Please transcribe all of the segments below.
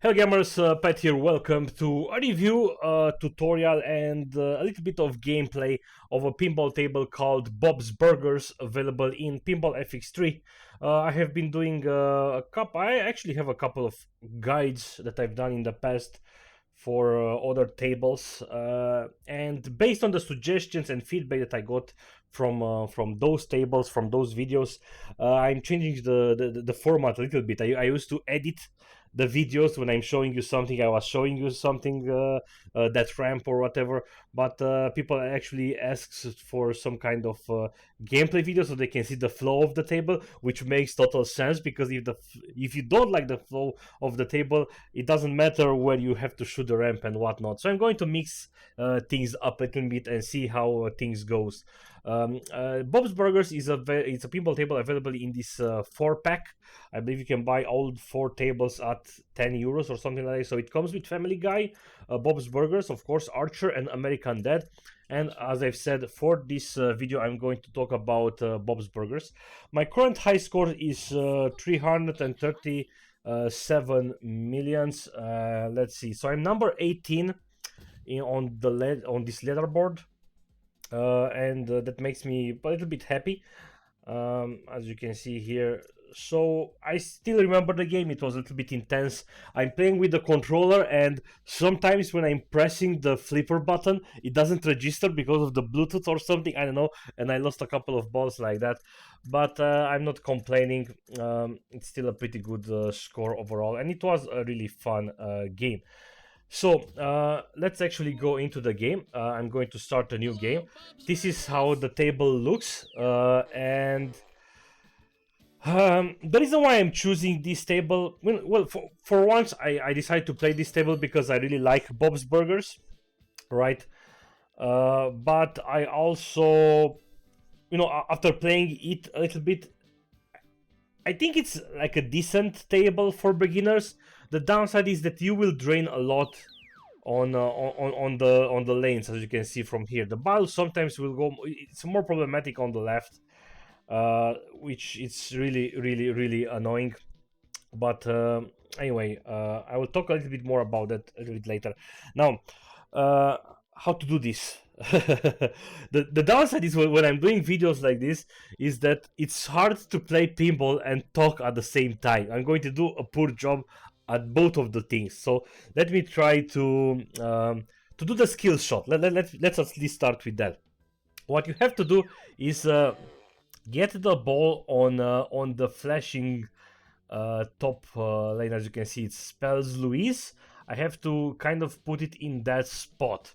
Hello gamers, Pat here, welcome to a review, tutorial and a little bit of gameplay of a pinball table called Bob's Burgers, available in Pinball FX3. I have been doing I actually have a couple of guides that I've done in the past for other tables, and based on the suggestions and feedback that I got from those tables, from those videos, I'm changing the format a little bit. I used to edit the videos when I'm showing you something. I was showing you something, that ramp or whatever, but people actually asks for some kind of gameplay video so they can see the flow of the table, which makes total sense, because if you don't like the flow of the table, it doesn't matter where you have to shoot the ramp and whatnot. So I'm going to mix things up a little bit and see how things goes. Bob's Burgers is it's a pinball table available in this 4-pack. I believe you can buy all 4 tables at 10 euros or something like that. So it comes with Family Guy, Bob's Burgers, of course, Archer, and American Dad. And as I've said, for this video, I'm going to talk about Bob's Burgers. My current high score is 337 millions. Let's see. So I'm number 18 on this leaderboard. And that makes me a little bit happy, as you can see here. So I still remember the game. It was a little bit intense. I'm playing with the controller, and sometimes when I'm pressing the flipper button, it doesn't register because of the Bluetooth or something, I don't know, and I lost a couple of balls like that. But I'm not complaining. It's still a pretty good score overall, and it was a really fun game. So let's actually go into the game. I'm going to start a new game. This is how the table looks, and the reason why I'm choosing this table, well, for once I decided to play this table because I really like Bob's Burgers, right? But I also, after playing it a little bit, I think it's like a decent table for beginners. The downside is that you will drain a lot on the lanes, as you can see from here. The ball sometimes will go. It's more problematic on the left, which it's really annoying. But anyway, I will talk a little bit more about that a little bit later. Now, how to do this? The downside is when I'm doing videos like this is that it's hard to play pinball and talk at the same time. I'm going to do a poor job at both of the things. So let me try to do the skill shot. Let's at least start with that. What you have to do is get the ball on the flashing top lane. As you can see, it spells Louise. I have to kind of put it in that spot.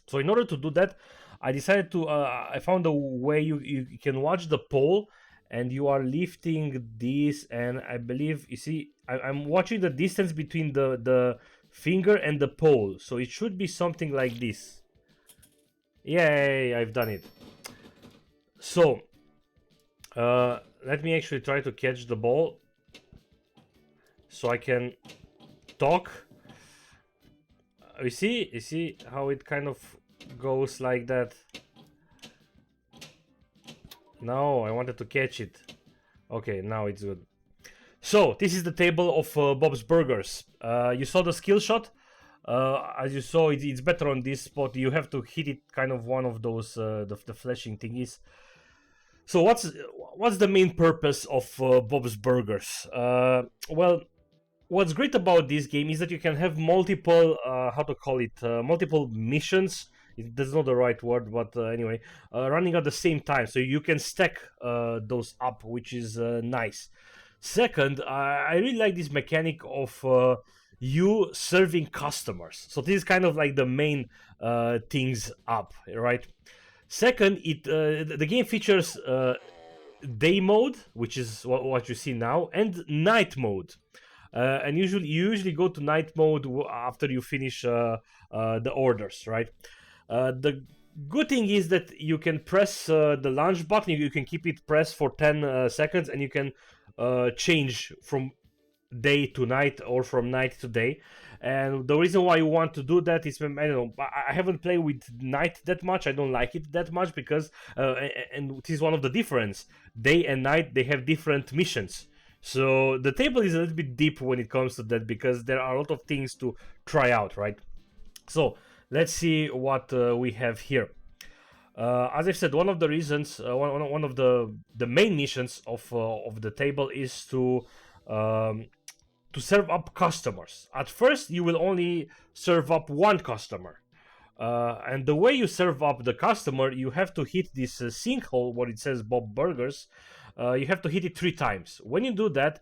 So in order to do that, I decided to I found a way you can watch the pole, and you are lifting this, and I believe, you see, I'm watching the distance between the finger and the pole, so it should be something like this. Yay, I've done it. So let me actually try to catch the ball so I can talk. You see how it kind of goes like that. No, I wanted to catch it. Okay, now it's good. So this is the table of Bob's Burgers. You saw the skill shot. As you saw, it's better on this spot. You have to hit it kind of one of those the flashing thingies. So what's the main purpose of Bob's Burgers? Well, what's great about this game is that you can have multiple multiple missions. That's not the right word, but anyway, running at the same time, so you can stack those up, which is nice. Second, I really like this mechanic of you serving customers. So this is kind of like the main things up, right? Second, the game features day mode, which is what you see now, and night mode. And you usually go to night mode after you finish the orders, right? The good thing is that you can press the launch button. You can keep it pressed for 10 seconds, and you can change from day to night or from night to day. And the reason why you want to do that is, I don't know, I haven't played with night that much. I don't like it that much because, and it is one of the difference. Day and night, they have different missions. So the table is a little bit deep when it comes to that, because there are a lot of things to try out, right? So let's see what we have here. As I said, one of the reasons, one of the main missions of the table is to serve up customers. At first, you will only serve up one customer. And the way you serve up the customer, you have to hit this sinkhole where it says Bob Burgers. You have to hit it 3 times. When you do that,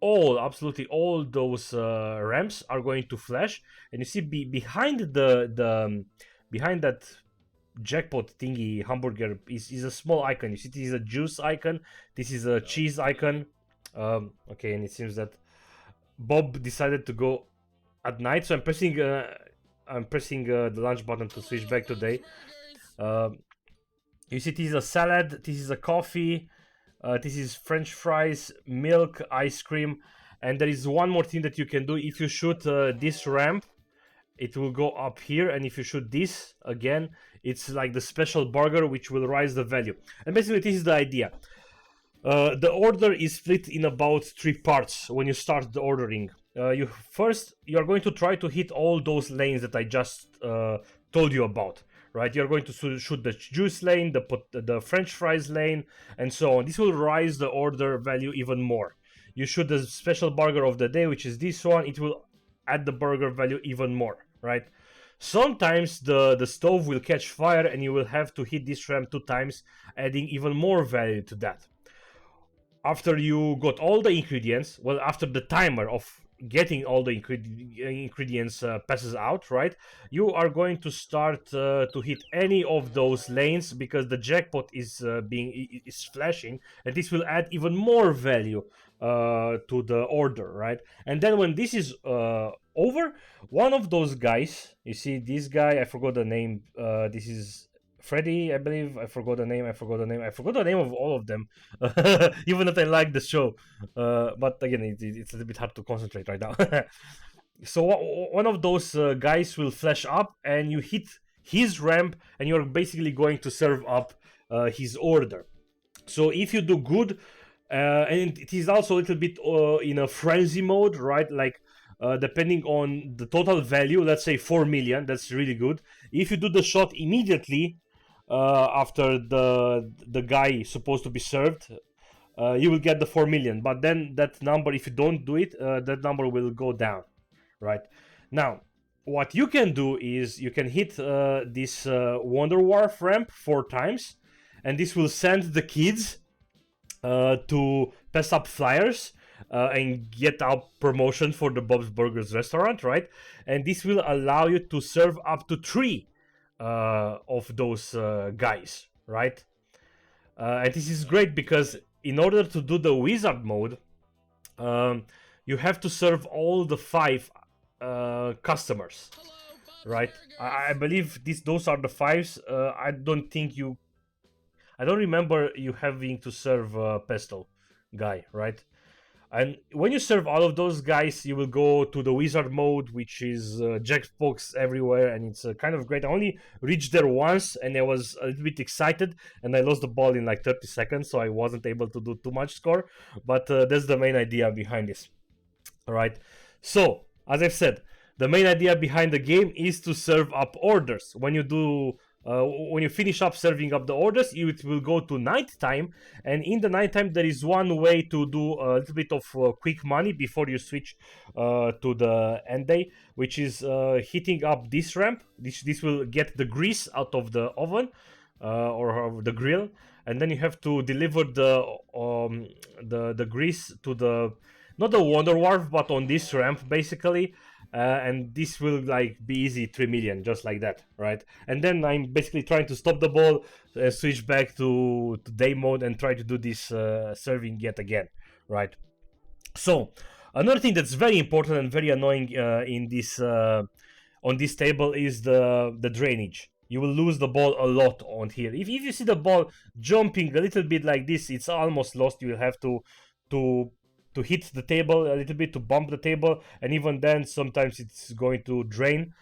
absolutely all those ramps are going to flash. And you see behind behind that jackpot thingy hamburger is a small icon. You see, this is a juice icon. This is a cheese icon. Okay, and it seems that Bob decided to go at night, so I'm pressing the lunch button to switch back today. You see, this is a salad, this is a coffee, this is French fries, milk, ice cream, and there is one more thing that you can do. If you shoot this ramp, it will go up here, and if you shoot this again, it's like the special burger, which will rise the value. And basically, this is the idea. The order is split in about 3 parts when you start the ordering. You are going to try to hit all those lanes that I just told you about, right? You're going to shoot the juice lane, the French fries lane, and so on. This will rise the order value even more. You shoot the special burger of the day, which is this one. It will add the burger value even more, right? Sometimes the stove will catch fire, and you will have to hit this ramp 2 times, adding even more value to that. After you got all the ingredients, well, after the timer of getting all the ingredients passes out, right, you are going to start to hit any of those lanes, because the jackpot is flashing, and this will add even more value to the order, right? And then when this is over, one of those guys, you see this guy, I forgot the name, this is Freddy, I believe. I forgot the name of all of them. Even if I like the show. But again, it's a little bit hard to concentrate right now. So one of those guys will flash up, and you hit his ramp, and you're basically going to serve up his order. So if you do good, and it is also a little bit in a frenzy mode, right? Like, depending on the total value, let's say 4 million, that's really good. If you do the shot immediately after the guy is supposed to be served, you will get the 4 million. But then that number, if you don't do it, that number will go down, right? Now, what you can do is you can hit this Wonder Wharf ramp 4 times, and this will send the kids to pass up flyers and get out promotion for the Bob's Burgers restaurant, right? And this will allow you to serve up to 3 of those guys, right? And this is great because in order to do the wizard mode, you have to serve all the 5 customers, right? I believe those are the 5s. I don't remember you having to serve Pesto guy, right? And when you serve all of those guys, you will go to the wizard mode, which is jackpots everywhere, and it's kind of great. I only reached there once, and I was a little bit excited, and I lost the ball in like 30 seconds, so I wasn't able to do too much score. But that's the main idea behind this. All right. So, as I've said, the main idea behind the game is to serve up orders. When you finish up serving up the orders, it will go to night time, and in the night time there is one way to do a little bit of quick money before you switch to the end day, which is hitting up this ramp. This will get the grease out of the oven or the grill, and then you have to deliver the grease to the, not the Wonder Wharf, but on this ramp basically. And this will like be easy 3 million, just like that, right? And then I'm basically trying to stop the ball, switch back to day mode, and try to do this serving yet again, right? So another thing that's very important and very annoying in this on this table is the drainage. You will lose the ball a lot on here. If you see the ball jumping a little bit like this, it's almost lost. You will have to hit the table a little bit, to bump the table, and even then sometimes it's going to drain.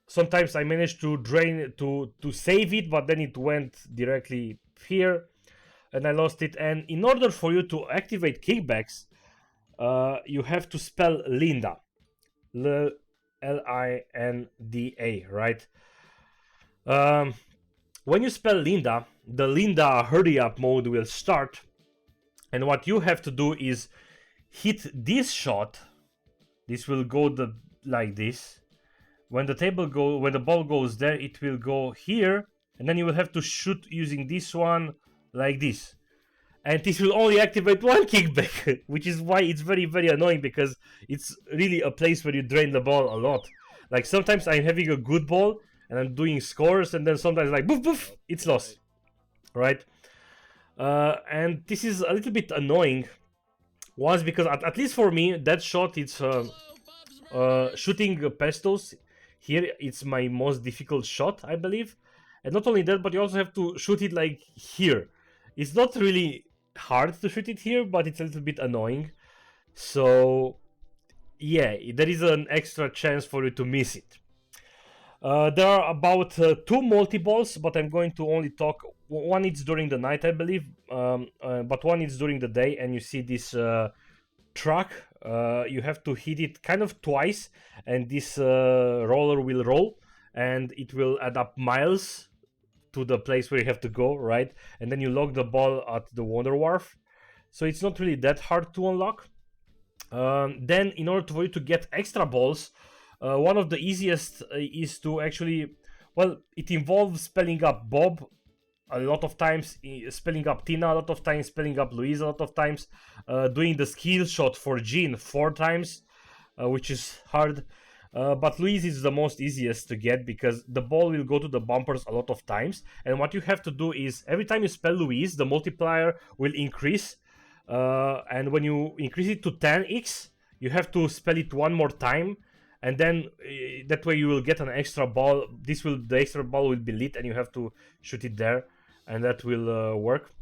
Sometimes I managed to drain to save it, but then it went directly here. and I lost it. And in order for you to activate kickbacks, you have to spell Linda, Linda, right? When you spell Linda, the Linda hurry up mode will start, and what you have to do is hit this shot. This will go like this. When the ball goes there, it will go here, and then you will have to shoot using this one like this. And this will only activate one kickback, which is why it's very, very annoying, because it's really a place where you drain the ball a lot. Like sometimes I'm having a good ball and I'm doing scores, and then sometimes like boof boof, it's lost, right? And this is a little bit annoying. Once, because at least for me, that shot, it's shooting pestos. Here, it's my most difficult shot, I believe. And not only that, but you also have to shoot it like here. It's not really hard to shoot it here, but it's a little bit annoying. So, yeah, there is an extra chance for you to miss it. There are about 2 multi-balls, but I'm going to only talk. One is during the night, I believe, but one is during the day, and you see this truck. You have to hit it kind of twice, and this roller will roll, and it will add up miles to the place where you have to go, right? And then you lock the ball at the Wonder Wharf. So it's not really that hard to unlock. Then, in order for you to get extra balls, one of the easiest is to actually, well, it involves spelling up Bob a lot of times, spelling up Tina a lot of times, spelling up Louise a lot of times, doing the skill shot for Jean 4 times, which is hard. But Louise is the most easiest to get, because the ball will go to the bumpers a lot of times. And what you have to do is, every time you spell Louise, the multiplier will increase. And when you increase it to 10x, you have to spell it one more time. And then that way you will get an extra ball. The extra ball will be lit, and you have to shoot it there, and that will work.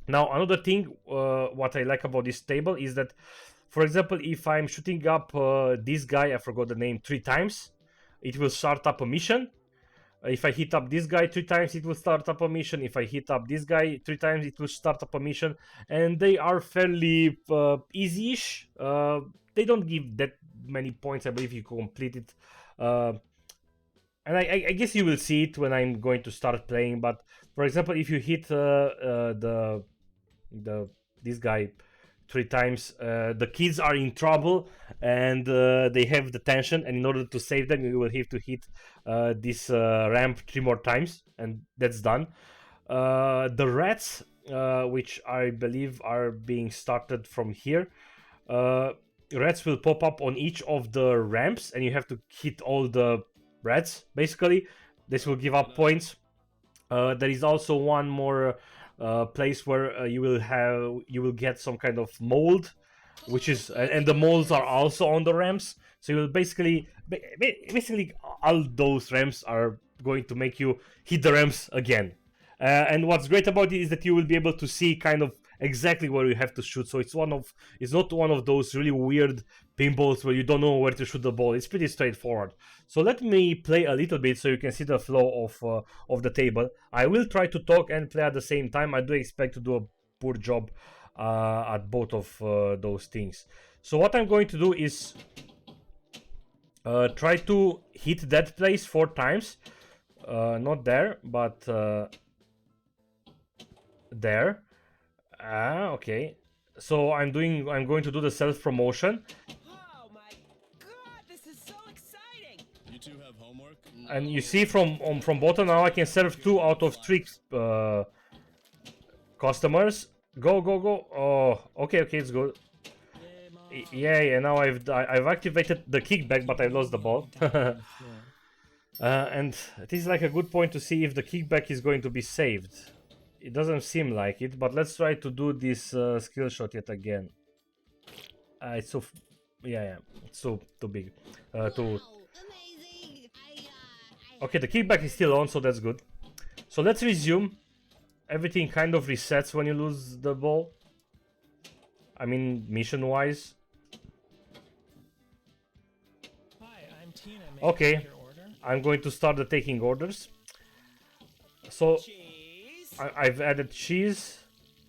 Now, another thing, what I like about this table is that, for example, if I'm shooting up this guy, I forgot the name, 3 times, it will start up a mission. If I hit up this guy 3 times, it will start up a mission. If I hit up this guy 3 times, it will start up a mission. And they are fairly easy-ish. They don't give that many points, I believe, you complete it. And I guess you will see it when I'm going to start playing. But for example, if you hit this guy 3 times, the kids are in trouble, and they have the tension, and in order to save them, you will have to hit this ramp 3 more times, and that's done. The rats, which I believe are being started from here, rats will pop up on each of the ramps, and you have to hit all the rats, basically. This will give up points. There is also one more place where you will get some kind of mold, which is, and the molds are also on the ramps. So you will basically all those ramps are going to make you hit the ramps again. And what's great about it is that you will be able to see kind of exactly where you have to shoot. So it's not one of those really weird pinballs where you don't know where to shoot the ball. It's pretty straightforward. So let me play a little bit so you can see the flow of the table. I will try to talk and play at the same time. I do expect to do a poor job at both of those things. So what I'm going to do is try to hit that place 4 times. Not there, but there. Okay. So I'm going to do the self-promotion. Oh my god, this is so exciting! You two have homework? And you see from bottom now I can serve 2 out of 3 customers. Go. Oh, okay, it's good. Yeah, now I've activated the kickback, but I lost the ball. And this is like a good point to see if the kickback is going to be saved. It doesn't seem like it, but let's try to do this skill shot yet again. It's so, yeah, it's so too big. Too. Okay, the kickback is still on, so that's good. So let's resume. Everything kind of resets when you lose the ball. I mean, mission-wise. Hi, I'm Tina. May Okay, I take your order? I'm going to start the taking orders. So Cheese! I've added cheese,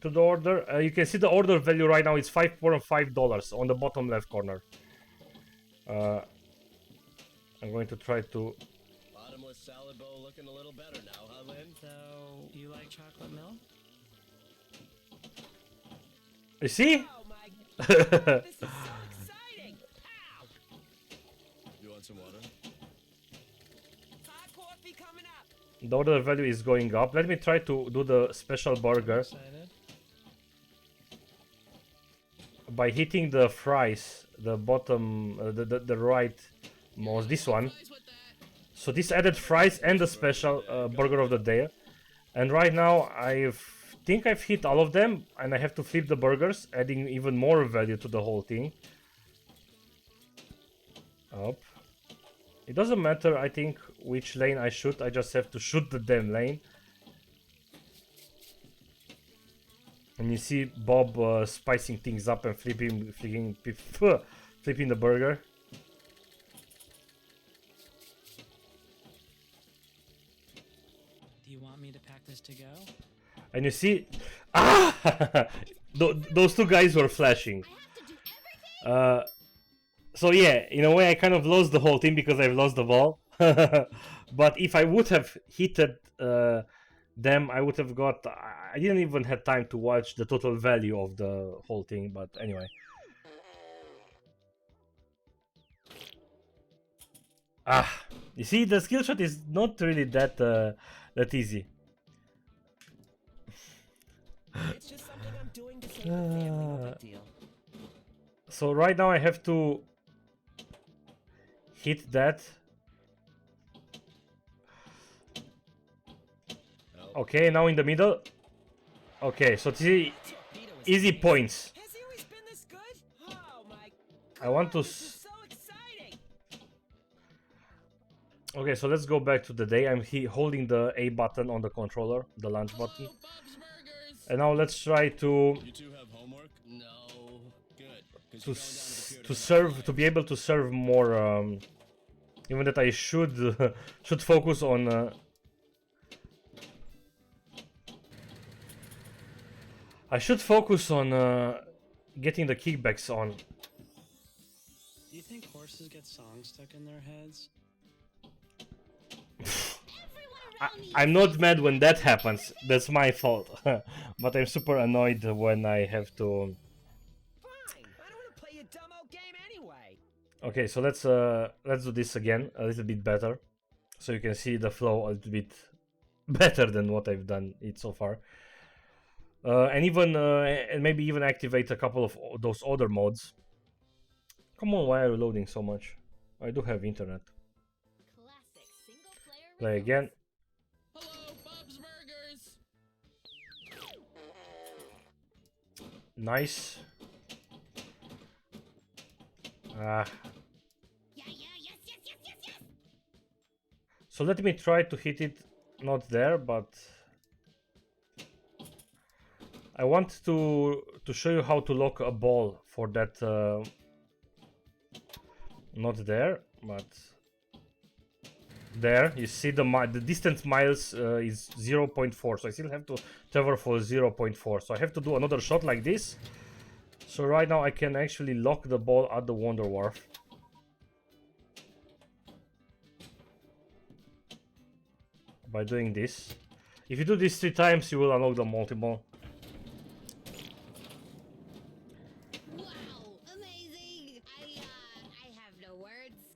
to the order. You can see the order value right now is $5.5 on the bottom left corner. I'm going to try to... Bottomless salad bowl looking a little better now, huh, Lynn? So, you like chocolate milk? You see? Oh my god, this is so exciting! Ow! You want some water? Hot coffee coming up! The order value is going up. Let me try to do the special burger Excited? by hitting the fries, the bottom, the right most, this one. So this added fries and the special burger of the day. And right now I think I've hit all of them, and I have to flip the burgers, adding even more value to the whole thing. Up. It doesn't matter, I think, which lane I shoot. I just have to shoot the damn lane. And you see Bob spicing things up and flipping the burger. Do you want me to pack this to go? And you see, those two guys were flashing. So yeah, in a way I kind of lost the whole thing because I've lost the ball. But if I would have hit them, I would have got... I didn't even have time to watch the total value of the whole thing, but anyway. You see, the skill shot is not really that easy. It's just something I'm doing to save the family, no big deal. So right now I have to hit that. Okay, now in the middle. Okay, so see, easy points. Has he always been this good? Oh my god, I want to... this is so exciting! Okay, so let's go back to the day. I'm holding the A button on the controller, the launch button. Bob's Burgers! And now let's try to You two have homework? No. Good. 'Cause to you're going down the computer to serve, to be able to serve more. Even that I should should focus on. I should focus on getting the kickbacks on. Do you think horses get songs stuck in their heads? I'm not mad when that happens. That's my fault. But I'm super annoyed when I have to. Fine, I don't want to play a dumb old game anyway. Okay, so let's do this again a little bit better, so you can see the flow a little bit better than what I've done it so far. And even and maybe even activate a couple of those other modes. Come on, why are you loading so much? I do have internet. Play again. Hello, Bob's Burgers! Nice. So let me try to hit it, not there, but I want to show you how to lock a ball for that. Not there, but there. You see the distance miles is 0.4, so I still have to travel for 0.4. So I have to do another shot like this. So right now I can actually lock the ball at the Wonder Wharf. By doing this. If you do this 3 times, you will unlock the multi-ball. Wow, amazing! I have no words.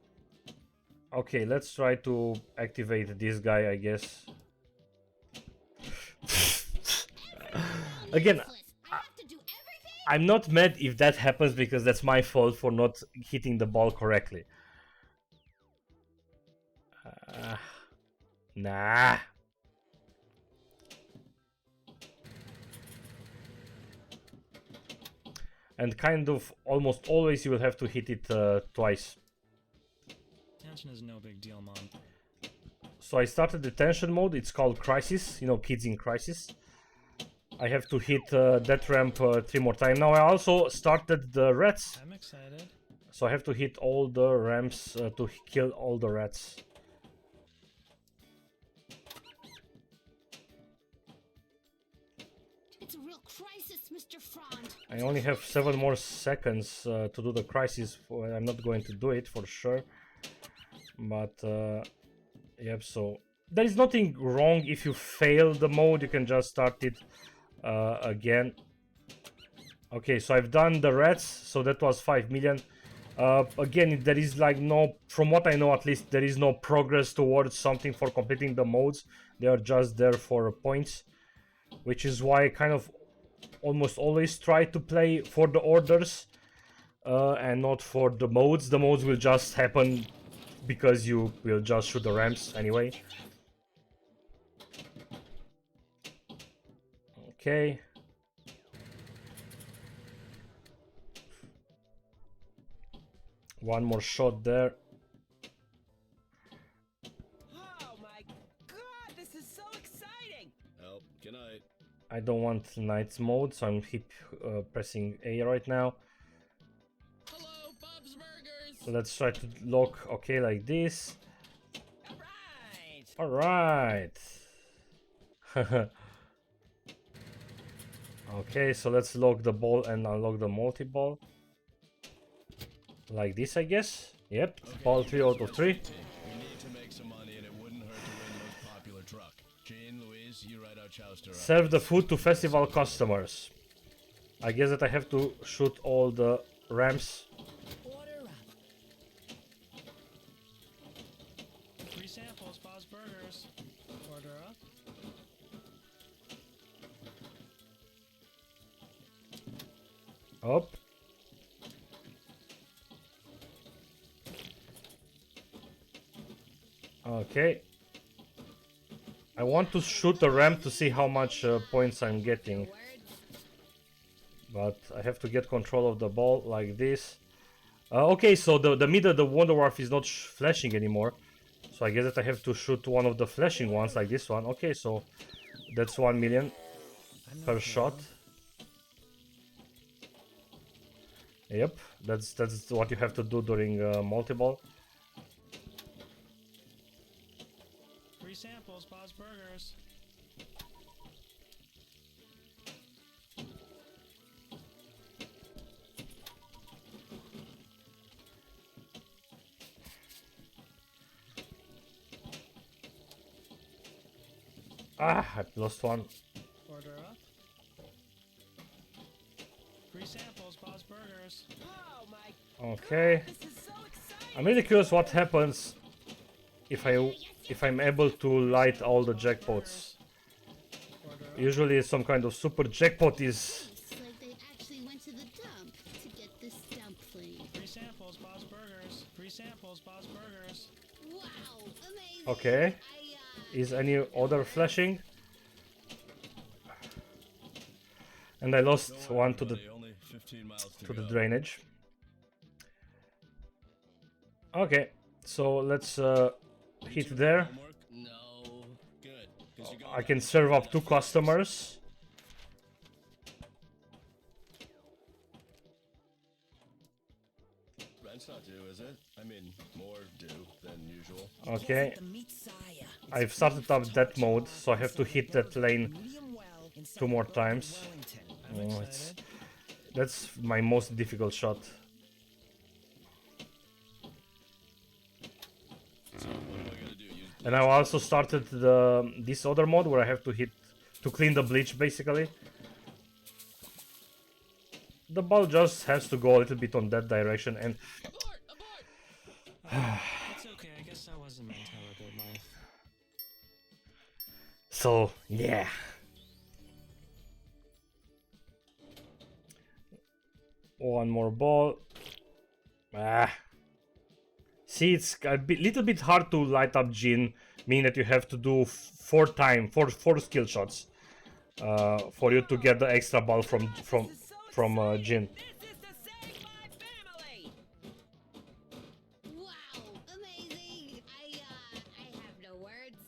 Okay, let's try to activate this guy, I guess. Again, I have to do everything. I'm not mad if that happens because that's my fault for not hitting the ball correctly. Nah. And kind of almost always you will have to hit it twice. Tension is no big deal, Mom. So I started the tension mode. It's called Crisis. You know, kids in crisis. I have to hit that ramp 3 more times. Now I also started the rats. I'm excited. So I have to hit all the ramps to kill all the rats. It's a real crisis. I only have 7 more seconds to do the crisis. I'm not going to do it for sure. But, yep, so... There is nothing wrong if you fail the mode. You can just start it again. Okay, so I've done the reds. So that was 5 million. Again, there is like no... From what I know, at least, there is no progress towards something for completing the modes. They are just there for points. Which is why I kind of almost always try to play for the orders and not for the modes. The modes will just happen because you will just shoot the ramps anyway. Okay. One more shot there. Oh my god, this is so exciting! Oh, good night. I don't want night mode, so I'm pressing A right now. Hello, Bob's Burgers. So let's try to lock, okay, like this. Alright! Alright. Okay, so let's lock the ball and unlock the multi-ball. Like this, I guess. Yep, Okay, ball 3 out of 3. We need to make some money, and it wouldn't hurt to win the most popular truck. Jane, Louise, you write out Chowster. Serve the food to festival customers. I guess that I have to shoot all the ramps. Order up. Free samples, Bob's Burgers. Order up. Up. Okay. I want to shoot the ramp to see how much points I'm getting. But I have to get control of the ball like this. Okay, so the middle, the Wonder Wharf is not flashing anymore. So I guess that I have to shoot one of the flashing ones like this one. Okay, so that's 1 million per shot. Yep, that's what you have to do during multi-ball. Free samples, Bob's Burgers. Ah, I lost one. Order up. Free samples, Bob's Burgers. Oh my Okay. god, this is so exciting! I'm really curious what happens if I'm able to light all the jackpots. Order up. Usually some kind of super jackpot is... Looks like they actually went to the dump to get this dumpling. Free samples, Bob's Burgers. Free samples, Bob's Burgers. Wow, amazing! Okay. Is any other flashing? And I lost one to the Only 15 miles to the go. drainage. Okay, so let's hit there. Homework? No. Good. 'Cause you I can serve up 2 customers. Rent's not due, is it? I mean, more due than usual. Okay, The meat saya. I've started up that mode, so I have to hit that lane Medium well inside 2 more the Burger times. Wellington. Oh, that's my most difficult shot. So what am I gonna do? Use And I also started this other mode where I have to hit to clean the bleach basically. The ball just has to go a little bit on that direction, and abort! It's okay, I guess that wasn't meant to have a good life. so yeah. One more ball. Ah. See, it's a little bit hard to light up Jin, meaning that you have to do four skill shots for you to get the extra ball from Jin. This is to save my family! Wow, amazing! I have no words.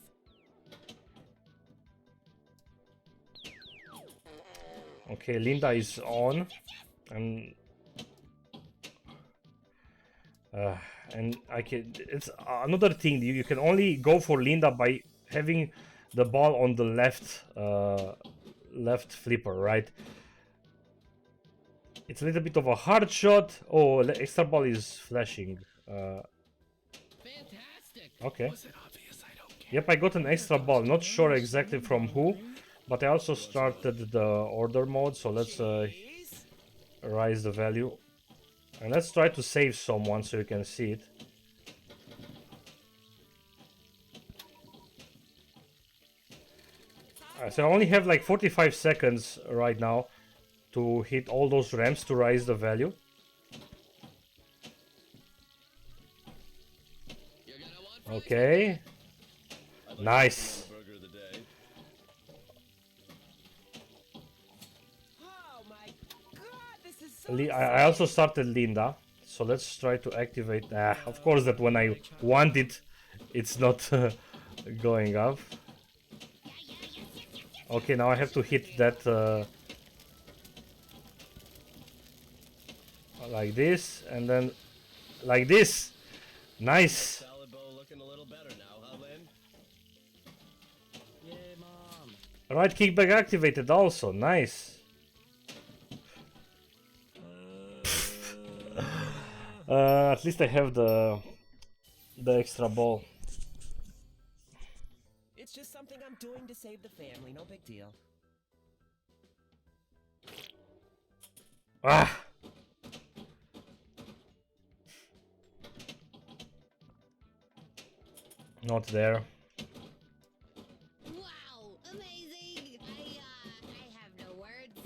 Okay, Linda is on, and I can. It's another thing. You can only go for Linda by having the ball on the left flipper, right? It's a little bit of a hard shot. Oh, the extra ball is flashing. Fantastic. Okay. Was it obvious I don't care? Yep, I got an extra ball. Not sure exactly from who, but I also started the order mode. So let's Jeez. rise the value. And let's try to save someone so you can see it. So I only have like 45 seconds right now to hit all those ramps to rise the value. You're gonna want fries. Okay. Nice. Burger of the day. Oh my god, this is so I also started Linda. So let's try to activate. Of course that when I want it, it's not going up. Okay, now I have to hit that like this, and then like this. Nice. Salad bowl looking a little better now, huh, Lynn? Yay, Mom. Right kickback activated also. Nice. At least I have the extra ball. It's just something I'm doing to save the family, no big deal. Ah. Not there. Wow, amazing! I have no words.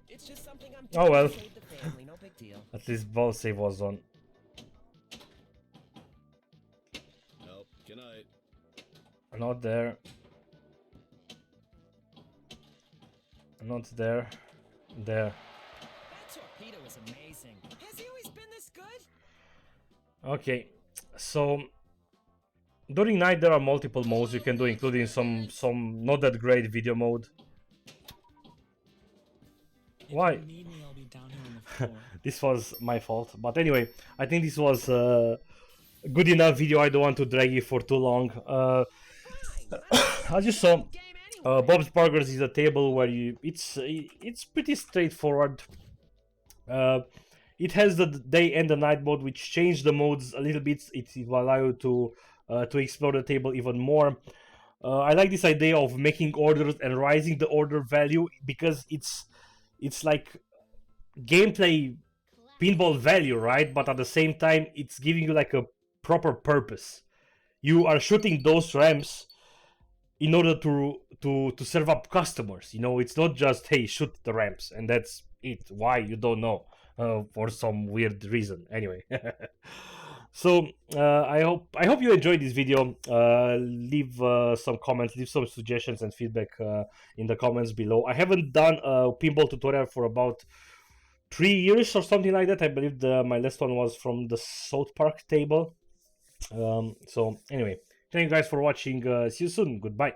It's just something I'm Oh doing well. to save the family, no big deal. At least ball save was on. Nope. Good night. Not there. Not there. There. That torpedo is amazing. Has he always been this good? Okay, so during night there are multiple modes you can do, including some not that great video mode. Why? If you need me, I'll be down here on the floor. This was my fault, but anyway, I think this was a good enough video. I don't want to drag it for too long. As you saw, Game anyway. Bob's Burgers is a table where it's pretty straightforward. It has the day and the night mode, which change the modes a little bit. It will allow you to explore the table even more. I like this idea of making orders and rising the order value because it's like gameplay pinball value, right? But at the same time, it's giving you like a proper purpose. You are shooting those ramps in order to serve up customers. You know, it's not just hey, shoot the ramps and that's it. Why, you don't know, for some weird reason. Anyway, so I hope you enjoyed this video. Leave some comments, leave some suggestions and feedback in the comments below. I haven't done a pinball tutorial for about 3 years or something like that. I believe my last one was from the South Park table. So anyway, thank you guys for watching. See you soon. Goodbye.